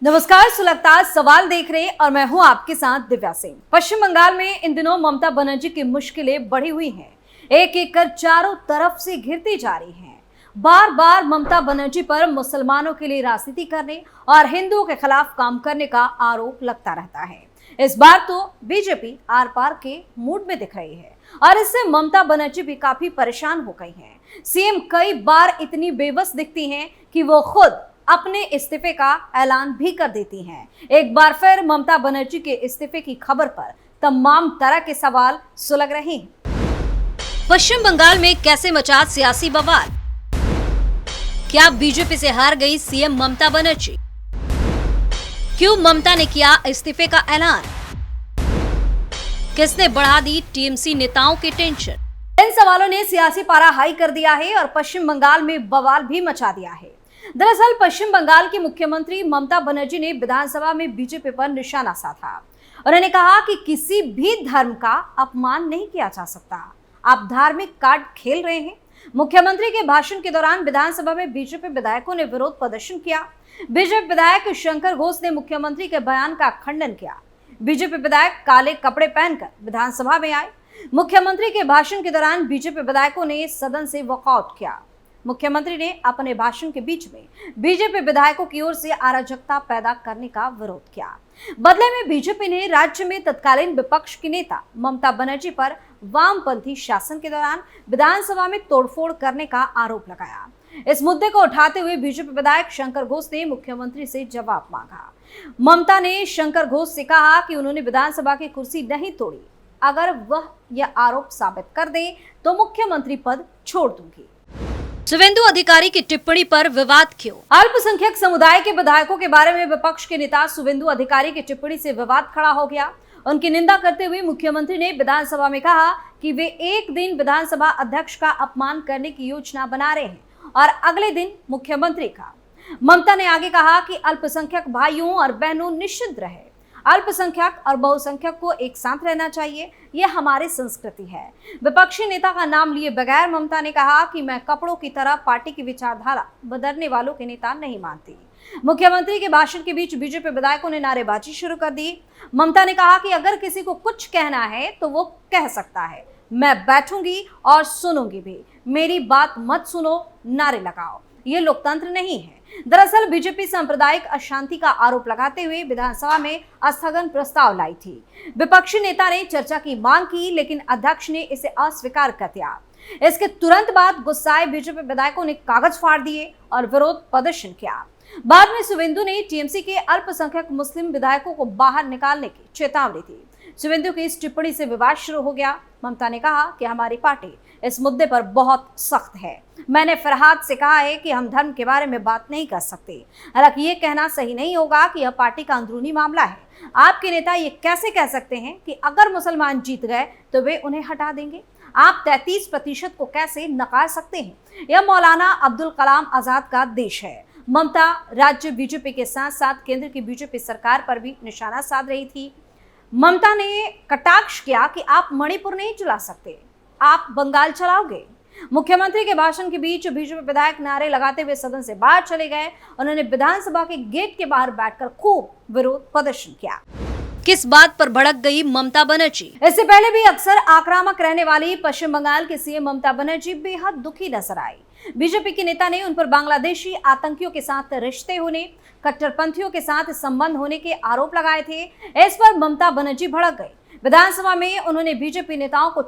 नमस्कार, सुलगता सवाल देख रहे और मैं हूं आपके साथ दिव्या सिंह। पश्चिम बंगाल में इन दिनों ममता बनर्जी की मुश्किलें बढ़ी हुई हैं। एक एक कर चारों तरफ से घिरती जा रही हैं। बार बार ममता बनर्जी पर मुसलमानों के लिए राजनीति करने और हिंदुओं के खिलाफ काम करने का आरोप लगता रहता है। इस बार तो बीजेपी आर पार के मूड में दिख रही है और इससे ममता बनर्जी भी काफी परेशान हो गई हैं। सीएम कई बार इतनी बेबस दिखती हैं कि वो खुद अपने इस्तीफे का ऐलान भी कर देती हैं। एक बार फिर ममता बनर्जी के इस्तीफे की खबर पर तमाम तरह के सवाल सुलग रहे हैं। पश्चिम बंगाल में कैसे मचा सियासी बवाल? क्या बीजेपी से हार गई सीएम ममता बनर्जी? क्यों ममता ने किया इस्तीफे का ऐलान? किसने बढ़ा दी टीएमसी नेताओं की टेंशन? इन सवालों ने सियासी पारा हाई कर दिया है और पश्चिम बंगाल में बवाल भी मचा दिया है। दरअसल पश्चिम बंगाल की मुख्यमंत्री ममता बनर्जी ने विधानसभा में बीजेपी पर निशाना साधा। उन्होंने कहा कि किसी भी धर्म का अपमान नहीं किया जा सकता। आप धार्मिक कार्ड खेल रहे हैं। मुख्यमंत्री के भाषण के दौरान विधानसभा में बीजेपी विधायकों ने विरोध प्रदर्शन किया। बीजेपी विधायक शंकर घोष ने मुख्यमंत्री के बयान का खंडन किया। बीजेपी विधायक काले कपड़े पहनकर विधानसभा में आए। मुख्यमंत्री के भाषण के दौरान बीजेपी विधायकों ने सदन से वॉकआउट किया। मुख्यमंत्री ने अपने भाषण के बीच में बीजेपी विधायकों की ओर से अराजकता पैदा करने का विरोध किया। बदले में बीजेपी ने राज्य में तत्कालीन विपक्ष की नेता ममता बनर्जी पर वामपंथी शासन के दौरान विधानसभा में तोड़फोड़ करने का आरोप लगाया। इस मुद्दे को उठाते हुए बीजेपी विधायक शंकर घोष ने मुख्यमंत्री से जवाब मांगा। ममता ने शंकर घोष से कहा कि उन्होंने विधानसभा की कुर्सी नहीं तोड़ी। अगर वह यह आरोप साबित कर दे तो मुख्यमंत्री पद छोड़ दूंगी। शुवेंदु अधिकारी की टिप्पणी पर विवाद क्यों? अल्पसंख्यक समुदाय के विधायकों के बारे में विपक्ष के नेता शुवेंदु अधिकारी की टिप्पणी से विवाद खड़ा हो गया। उनकी निंदा करते हुए मुख्यमंत्री ने विधानसभा में कहा कि वे एक दिन विधानसभा अध्यक्ष का अपमान करने की योजना बना रहे हैं और अगले दिन मुख्यमंत्री का। ममता ने आगे कहा कि अल्पसंख्यक भाइयों और बहनों निश्चिंत रहे। अल्पसंख्यक और बहुसंख्यक को एक साथ रहना चाहिए, यह हमारी संस्कृति है। विपक्षी नेता का नाम लिए बगैर ममता ने कहा कि मैं कपड़ों की तरह पार्टी की विचारधारा बदलने वालों के नेता नहीं मानती। मुख्यमंत्री के भाषण के बीच बीजेपी विधायकों ने नारेबाजी शुरू कर दी। ममता ने कहा कि अगर किसी को कुछ कहना है तो वो कह सकता है। मैं बैठूंगी और सुनूंगी भी। मेरी बात मत सुनो, नारे लगाओ। ये लोकतंत्र नहीं है। दरअसल बीजेपी सांप्रदायिक अशांति का आरोप लगाते हुए विधानसभा में स्थगन प्रस्ताव लाई थी। विपक्षी नेता ने चर्चा की मांग की, लेकिन अध्यक्ष ने इसे अस्वीकार कर दिया। इसके तुरंत बाद गुस्साए बीजेपी विधायकों ने कागज फाड़ दिए और विरोध प्रदर्शन किया। बाद में शुवेंदु ने टीएमसी के अल्पसंख्यक मुस्लिम विधायकों को बाहर निकालने की चेतावनी दी। शुवेंदु की इस टिप्पणी से विवाद शुरू हो गया। ममता ने कहा कि हमारी पार्टी इस मुद्दे पर बहुत सख्त है। मैंने फरहाद से कहा है कि हम धर्म के बारे में बात नहीं कर सकते। हालांकि ये कहना सही नहीं होगा कि यह पार्टी का अंदरूनी मामला है। आपके नेता ये कैसे कह सकते हैं कि अगर मुसलमान जीत गए तो वे उन्हें हटा देंगे? आप 33% को कैसे नकार सकते हैं? यह मौलाना अब्दुल कलाम आजाद का देश है। ममता राज्य बीजेपी के साथ साथ केंद्र की बीजेपी सरकार पर भी निशाना साध रही थी। ममता ने कटाक्ष किया कि आप मणिपुर नहीं चला सकते, आप बंगाल चलाओगे। मुख्यमंत्री के भाषण के बीच बीजेपी विधायक नारे लगाते हुए सदन से बाहर चले गए। उन्होंने विधानसभा के गेट के बाहर बैठकर खूब विरोध प्रदर्शन किया। किस बात पर भड़क गई ममता बनर्जी? इससे पहले भी अक्सर आक्रामक रहने वाली पश्चिम बंगाल के सीएम ममता बनर्जी बेहद दुखी नजर आई। बीजेपी के नेता ने उन पर बांग्लादेशी आतंकियों के साथ रिश्ते होने, कट्टरपंथियों के साथ संबंध होने के आरोप लगाए थे। इस पर ममता बनर्जी भड़क गई। विधानसभा में उन्होंने बीजेपी नेताओं को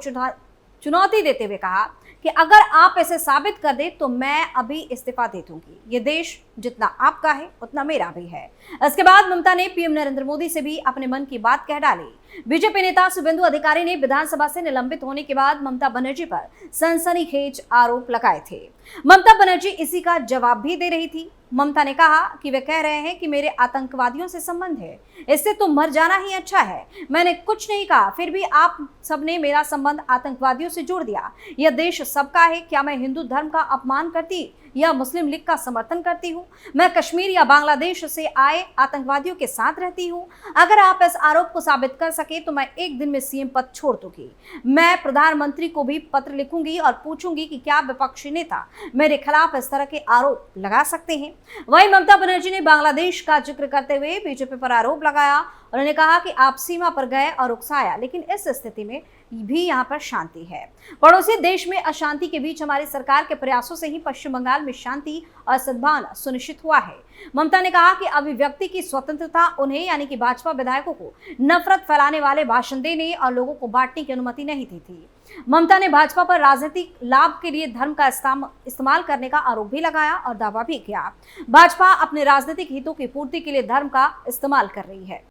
चुनौती देते हुए कहा कि अगर आप इसे साबित कर दे तो मैं अभी इस्तीफा दे दूंगी। ये देश जितना आपका है उतना मेरा भी है। इसके बाद ममता ने पीएम नरेंद्र मोदी से भी अपने मन की बात कह डाली। बीजेपी नेता शुवेंदु अधिकारी ने विधानसभा से निलंबित होने के बाद ममता बनर्जी पर सनसनीखेज आरोप लगाए थे। ममता बनर्जी इसी का जवाब भी दे रही थी। ममता ने कहा कि वे कह रहे हैं कि मेरे आतंकवादियों से संबंध है, इससे तो मर जाना ही अच्छा है। मैंने कुछ नहीं कहा, फिर भी आप सबने मेरा संबंध आतंकवादियों से जोड़ दिया। यह देश सबका है। क्या मैं हिंदू धर्म का अपमान करती या मुस्लिम लीग का समर्थन करती हूँ? मैं कश्मीर या बांग्लादेश से आए आतंकवादियों के साथ रहती हूँ? अगर आप इस आरोप को साबित कर सके तो मैं एक दिन में सीएम पद छोड़ दूंगी। मैं प्रधानमंत्री को भी पत्र लिखूंगी और पूछूंगी कि क्या विपक्षी नेता मेरे खिलाफ इस तरह के आरोप लगा सकते हैं। वहीं ममता बनर्जी ने बांग्लादेश का जिक्र करते हुए बीजेपी पर आरोप लगाया। उन्होंने कहा कि आप सीमा पर गए और उकसाया, लेकिन इस स्थिति में भी यहाँ पर शांति है। पड़ोसी देश में अशांति के बीच हमारी सरकार के प्रयासों से ही पश्चिम बंगाल में शांति और सद्भावना सुनिश्चित हुआ है। ममता ने कहा कि अभिव्यक्ति की स्वतंत्रता उन्हें यानी कि भाजपा विधायकों को नफरत फैलाने वाले भाषण देने और लोगों को बांटने की अनुमति नहीं दी थी। ममता ने भाजपा पर राजनीतिक लाभ के लिए धर्म का इस्तेमाल करने का आरोप भी लगाया और दावा भी किया भाजपा अपने राजनीतिक हितों की पूर्ति के लिए धर्म का इस्तेमाल कर रही है।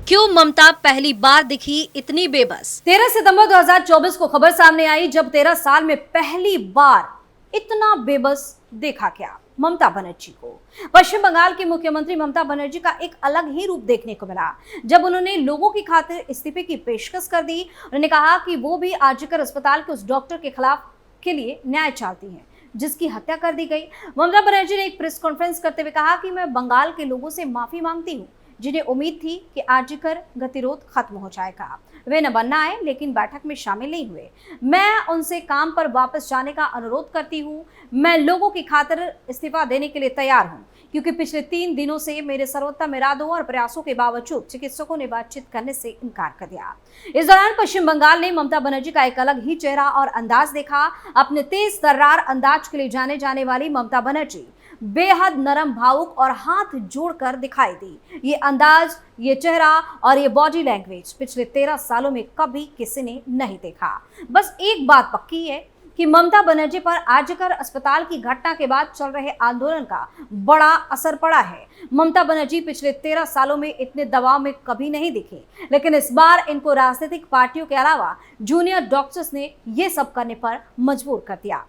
क्यों ममता पहली बार दिखी इतनी बेबस? 13 सितंबर 2024 को खबर सामने आई जब 13 साल में पहली बार इतना बेबस देखा क्या ममता बनर्जी को। पश्चिम बंगाल की मुख्यमंत्री ममता बनर्जी का एक अलग ही रूप देखने को मिला जब उन्होंने लोगों की खातिर इस्तीफे की पेशकश कर दी। उन्होंने कहा कि वो भी आरजीकर अस्पताल के उस डॉक्टर के खिलाफ के लिए न्याय चाहती हैं जिसकी हत्या कर दी गई। ममता बनर्जी ने एक प्रेस कॉन्फ्रेंस करते हुए कहा कि मैं बंगाल के लोगों से माफी मांगती हूँ जिन्हें उम्मीद थी कि आरजीकर गतिरोध खत्म हो जाएगा। वे न बनना आए लेकिन बैठक में शामिल नहीं हुए। मैं उनसे काम पर वापस जाने का अनुरोध करती हूँ। मैं लोगों की खातिर इस्तीफा देने के लिए तैयार हूँ क्योंकि पिछले 3 दिनों से मेरे सर्वोत्तम इरादों और प्रयासों के बावजूद चिकित्सकों ने बातचीत करने से इनकार कर दिया। इस दौरान पश्चिम बंगाल ने ममता बनर्जी का एक अलग ही चेहरा और अंदाज देखा। अपने तेज तर्रार अंदाज के लिए जाने जाने वाली ममता बनर्जी बेहद नरम, भावुक और हाथ जोड़कर दिखाई दी। ये अंदाज, ये चेहरा और ये बॉडी लैंग्वेज पिछले 13 सालों में कभी किसी ने नहीं देखा। बस एक बात पक्की है कि ममता बनर्जी पर आरजीकर अस्पताल की घटना के बाद चल रहे आंदोलन का बड़ा असर पड़ा है। ममता बनर्जी पिछले 13 सालों में इतने दबाव में कभी नहीं दिखे, लेकिन इस बार इनको राजनीतिक पार्टियों के अलावा जूनियर डॉक्टर्स ने ये सब करने पर मजबूर कर दिया।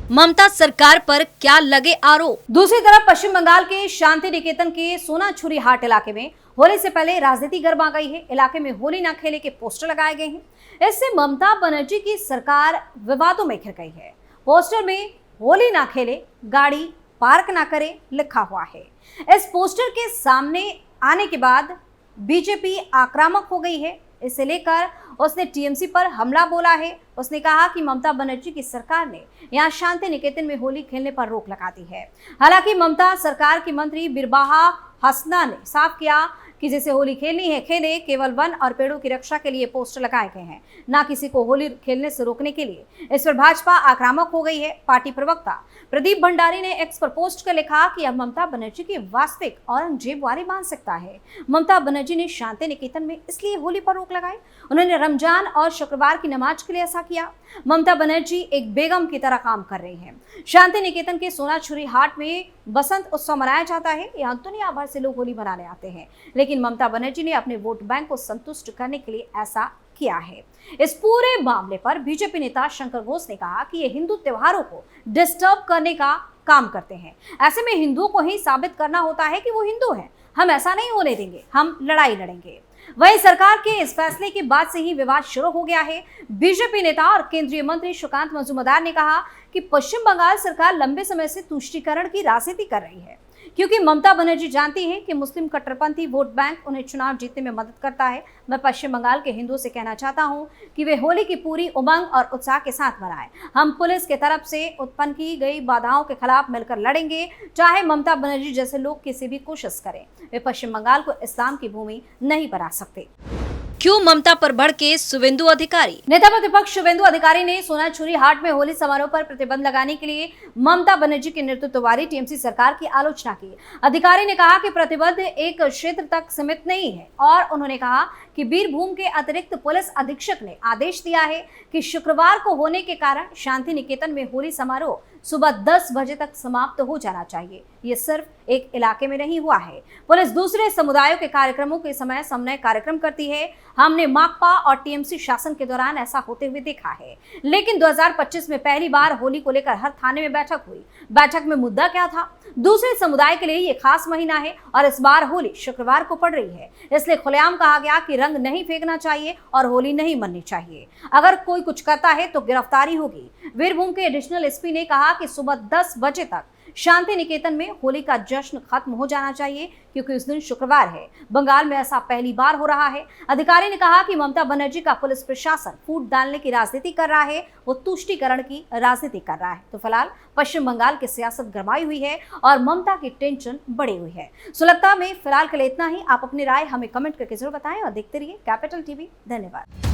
ममता सरकार पर क्या लगे आरोप? दूसरी तरफ पश्चिम बंगाल के शांति निकेतन के सोनाछुरी हाट इलाके में होली से पहले राजनीति गर्म आ गई है। इलाके में होली ना खेले के पोस्टर लगाए गए हैं। इससे ममता बनर्जी की सरकार विवादों में घिर गई है। पोस्टर में होली ना खेले, गाड़ी पार्क ना करे लिखा हुआ है। इस पोस्टर के सामने आने के बाद बीजेपी आक्रामक हो गई है। इसे लेकर उसने टीएमसी पर हमला बोला है। उसने कहा कि ममता बनर्जी की सरकार ने यहां शांति निकेतन में होली खेलने पर रोक लगा दी है। हालांकि ममता सरकार की मंत्री बिरबाहा हसना ने साफ किया कि जिसे होली खेलनी है खेले, केवल वन और पेड़ों की रक्षा के लिए पोस्टर लगाए गए हैं, ना किसी को होली खेलने से रोकने के लिए। इस पर भाजपा आक्रामक हो गई है। पार्टी प्रवक्ता प्रदीप भंडारी ने एक्स पर पोस्ट कर लिखा कि अब ममता बनर्जी की वास्तविक औरंगजेब वारी मानसिकता है। ममता बनर्जी ने शांति निकेतन में इसलिए होली पर रोक लगाई। उन्होंने रमजान और शुक्रवार की नमाज के लिए ऐसा किया। ममता बनर्जी एक बेगम की तरह काम कर रही है। शांति निकेतन के सोनाछुरी हाट में बसंत उत्सव मनाया जाता है। यहाँ दुनिया भर से लोग होली मनाने आते हैं, लेकिन ममता बनर्जी ने अपने वोट बैंक को संतुष्ट करने के लिए ऐसा किया है। इस पूरे मामले पर बीजेपी नेता शंकर घोष ने कहा कि ये हिंदू त्योहारों को डिस्टर्ब करने का काम करते हैं। ऐसे में हिंदुओं को ही साबित करना होता है कि वो हिंदू हैं। हम ऐसा नहीं होने देंगे, हम लड़ाई लड़ेंगे। वहीं सरकार के इस फैसले के बाद से ही विवाद शुरू हो गया है। बीजेपी नेता और केंद्रीय मंत्री सुकांत मजूमदार ने कहा कि पश्चिम बंगाल सरकार लंबे समय से तुष्टीकरण की राजनीति कर रही है, क्योंकि ममता बनर्जी जानती है कि मुस्लिम कट्टरपंथी वोट बैंक उन्हें चुनाव जीतने में मदद करता है। मैं पश्चिम बंगाल के हिंदुओं से कहना चाहता हूं कि वे होली की पूरी उमंग और उत्साह के साथ मनाएं। हम पुलिस के तरफ से उत्पन्न की गई बाधाओं के खिलाफ मिलकर लड़ेंगे, चाहे ममता बनर्जी जैसे लोग किसी भी कोशिश करें। वे पश्चिम बंगाल को इस्लाम की भूमि नहीं बना सकते। क्यों ममता पर भड़के शुवेंदु अधिकारी? नेता प्रतिपक्ष शुवेंदु अधिकारी ने सोनाछुरी हाट में होली समारोह पर प्रतिबंध लगाने के लिए ममता बनर्जी के नेतृत्व वाली टीएमसी सरकार की आलोचना की। अधिकारी ने कहा कि प्रतिबंध एक क्षेत्र तक सीमित नहीं है और उन्होंने कहा कि बीरभूम के अतिरिक्त पुलिस अधीक्षक ने आदेश दिया है कि शुक्रवार को होने के कारण शांति निकेतन में होली समारोह सुबह 10 बजे तक समाप्त हो जाना चाहिए। ये सिर्फ एक इलाके में नहीं हुआ है। पुलिस दूसरे समुदायों के कार्यक्रमों के समय समन्वय कार्यक्रम करती है। हमने माकपा और टीएमसी शासन के दौरान ऐसा होते हुए देखा है, लेकिन 2025 में पहली बार होली को लेकर हर थाने में बैठक हुई। बैठक में मुद्दा क्या था? दूसरे समुदाय के लिए ये खास महीना है और इस बार होली शुक्रवार को पड़ रही है, इसलिए खुलेआम कहा गया कि रंग नहीं फेंकना चाहिए और होली नहीं मननी चाहिए। अगर कोई कुछ करता है तो गिरफ्तारी होगी। वीरभूम के एडिशनल एसपी ने कहा कि सुबह 10 बजे तक शांति निकेतन में होली का जश्न खत्म हो जाना चाहिए, क्योंकि उस दिन शुक्रवार है। बंगाल में ऐसा पहली बार हो रहा है। अधिकारी ने कहा कि ममता बनर्जी का पुलिस प्रशासन फूट डालने की राजनीति कर रहा है, वो तुष्टीकरण की राजनीति कर रहा है। तो फिलहाल पश्चिम बंगाल की सियासत गरमाई हुई है और ममता की टेंशन बढ़ी हुई है। सुलगता में फिलहाल के लिए इतना ही। आप अपनी राय हमें कमेंट करके जरूर बताएं और देखते रहिए कैपिटल टीवी। धन्यवाद।